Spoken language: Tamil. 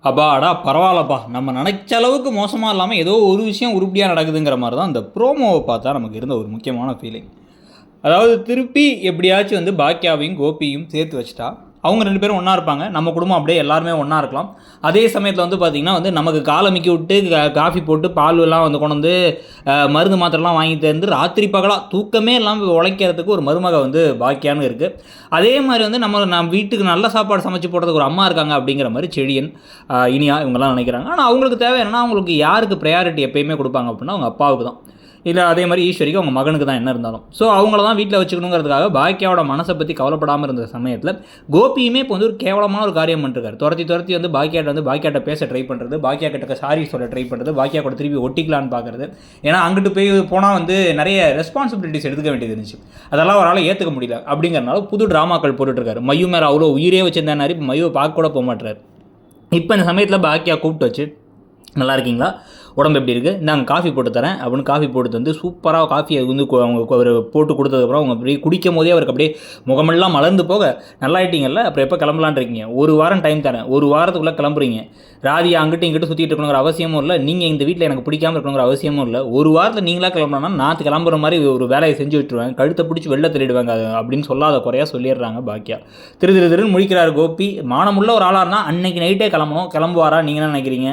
அப்பாடா பரவாயில்லப்பா, நம்ம நினச்ச அளவுக்கு மோசமாக இல்லாமல் ஏதோ ஒரு விஷயம் உருப்படியாக நடக்குதுங்கிற மாதிரி தான் அந்த ப்ரோமோவை பார்த்தா நமக்கு இருந்த ஒரு முக்கியமான ஃபீலிங். அதாவது திருப்பி எப்படியாச்சும் வந்து பாக்கியாவையும் கோபியும் சேர்த்து வச்சுட்டா அவங்க 2 பேரும் ஒன்றா இருப்பாங்க. நம்ம குடும்பம் அப்படியே எல்லாருமே ஒன்றா இருக்கலாம். அதே சமயத்தில் வந்து பார்த்திங்கன்னா வந்து நமக்கு காலமிக்கி விட்டு காஃபி போட்டு பால்லாம் வந்து கொண்டு வந்து மருந்து மாத்திரைலாம் வாங்கி தந்து ராத்திரி பகலாக தூக்கமே இல்லாமல் உழைக்கிறதுக்கு ஒரு மருமக வந்து பாக்கியான்னு இருக்குது. அதே மாதிரி வந்து நம்ம வீட்டுக்கு நல்ல சாப்பாடு சமைச்சு போடுறதுக்கு ஒரு அம்மா இருக்காங்க அப்படிங்கிற மாதிரி செழியன், இனியா இவங்கெல்லாம் நினைக்கிறாங்க. ஆனால் அவங்களுக்கு தேவை என்னன்னா, அவங்களுக்கு யாருக்கு ப்ரையாரிட்டி எப்பயுமே கொடுப்பாங்க அப்படின்னா அவங்க அப்பாவுக்கு தான். இல்லை அதே மாதிரி ஈஸ்வரிக்கு அவங்க மகனுக்கு தான் என்ன இருந்தாலும். ஸோ அவங்கள தான் வீட்டில் வச்சுக்கணுங்கிறதுக்காக பாக்கியாவோட மனசை பற்றி கவலைப்படாமல் இருந்த சமயத்தில் கோபியுமே இப்போ வந்து ஒரு கேவலமான ஒரு காரியம் பண்ணிருக்காரு. துரத்தி வந்து பாக்கியாட்ட பேச ட்ரை பண்ணுறது, பாக்கியா கிட்ட சாரி சொல்ல ட்ரை பண்ணுறது, பாக்கியா கூட திருப்பி ஒட்டிக்கலான்னு பார்க்குறது. ஏன்னா அங்கிட்டு போனால் வந்து நிறைய ரெஸ்பான்சிபிலிட்டிஸ் எடுத்துக்க வேண்டியது இருந்துச்சு. அதெல்லாம் ஒரு ஆளை ஏற்றுக்க முடியல. அப்படிங்கிறனால புது ட்ராமாக்கள் போட்டுட்ருக்காரு. மையு மேலே அவ்வளோ உயிரே வச்சுருந்தாரு. இப்போ மையை பார்க்க கூட போக மாட்டார். இப்போ இந்த சமயத்தில் பாக்கியா கூப்பிட்டு வச்சு, நல்லா இருக்கீங்களா, உடம்பு எப்படி இருக்குது, நாங்கள் காஃபி போட்டு தரேன் அப்படின்னு காஃபி போட்டு தந்து சூப்பராக காஃபி வந்து அவங்க அவர் போட்டு கொடுத்ததுக்கப்புறம் அவங்க அப்படியே குடிக்கும் போதே அவருக்கு அப்படியே முகமெல்லாம் மலர்ந்து போக, நல்லாயிட்டீங்கல்ல, அப்புறம் எப்போ கிளம்பலான் இருக்கீங்க, ஒரு வாரம் டைம் தரேன், ஒரு வாரத்துக்குள்ளே கிளம்புறீங்க, ராதியா அங்கிட்டு இங்கிட்டு சுற்றிட்டு இருக்கணுங்கிற அவசியமும் இல்லை, நீங்கள் இந்த வீட்டில் எனக்கு பிடிக்காமல் இருக்கணுங்கிற அவசியமும் இல்லை, ஒரு வாரத்தில் நீங்களாக கிளம்புனா நான் கிளம்புற மாதிரி ஒரு வேலையை செஞ்சு விட்டுருவேன், கழுத்தை பிடிச்சி வெளில தள்ளிடுவாங்க அப்படின்னு சொல்லாத குறையாக சொல்லிடுறாங்க பாக்கியா. திருன்னு முழிக்கிறார் கோபி. மானமுள்ள ஒரு ஆளாக இருந்தால் அன்னைக்கு நைட்டே கிளம்பணும். கிளம்புவாரா, நீங்கள் என்ன நினைக்கிறீங்க?